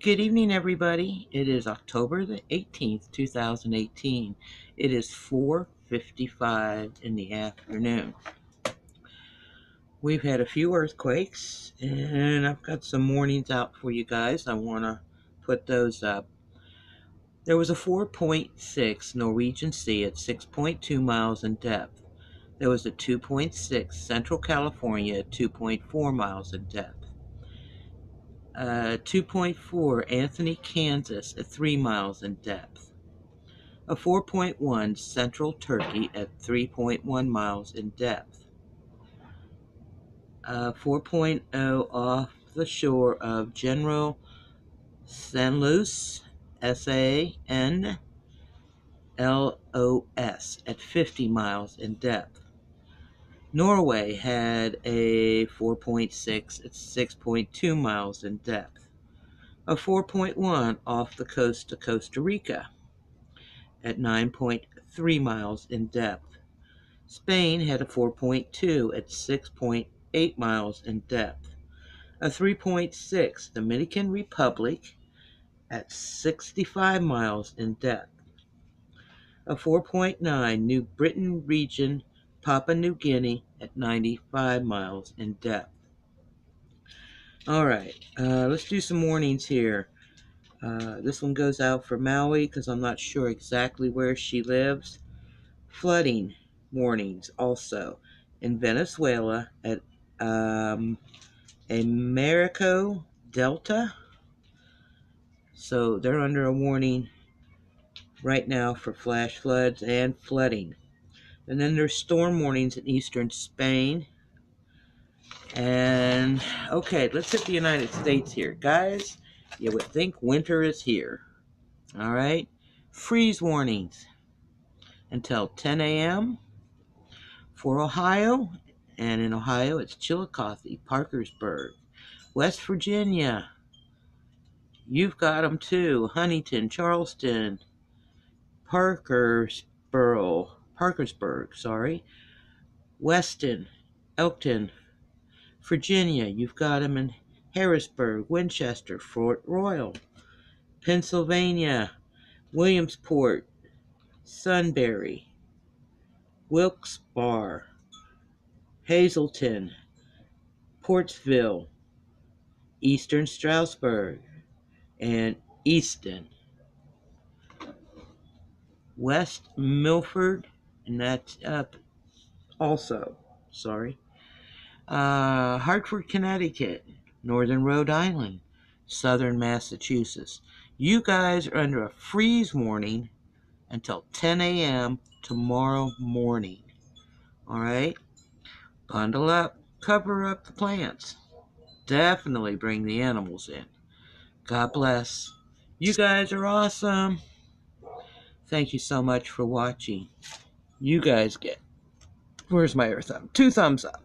Good evening, everybody. It is October the 18th, 2018. It is 4:55 in the afternoon. We've had a few earthquakes, and I've got some warnings out for you guys. I want to put those up. There was a 4.6 Norwegian Sea at 6.2 miles in depth. There was a 2.6 Central California at 2.4 miles in depth. 2.4 Anthony, Kansas at 3 miles in depth. A 4.1 Central Turkey at 3.1 miles in depth. 4.0 off the shore of General San Luis, Sanlos, at 50 miles in depth. Norway had a 4.6 at 6.2 miles in depth. A 4.1 off the coast of Costa Rica at 9.3 miles in depth. Spain had a 4.2 at 6.8 miles in depth. A 3.6 Dominican Republic at 65 miles in depth. A 4.9 New Britain region, Papua New Guinea at 95 miles in depth. All right, let's do some warnings here. This one goes out for Maui because I'm not sure exactly where she lives. Flooding warnings also in Venezuela at Americo Delta. So they're under a warning right now for flash floods and flooding. And then there's storm warnings in eastern Spain. And okay, let's hit the United States here. Guys, you would think winter is here. All right. Freeze warnings until 10 a.m. for Ohio. And in Ohio, it's Chillicothe, Parkersburg. West Virginia, you've got them too. Huntington, Charleston, Parkersburg, sorry. Weston, Elkton, Virginia, you've got them in Harrisburg, Winchester, Fort Royal. Pennsylvania, Williamsport, Sunbury, Wilkes-Barre, Hazleton, Portsville, Eastern Stroudsburg, and Easton. West Milford, and that's up also. Sorry. Hartford, Connecticut, Northern Rhode Island, Southern Massachusetts. You guys are under a freeze warning until 10 a.m. tomorrow morning. All right? Bundle up, cover up the plants. Definitely bring the animals in. God bless. You guys are awesome. Thank you so much for watching. You guys get, where's my earth thumb? 2 thumbs up.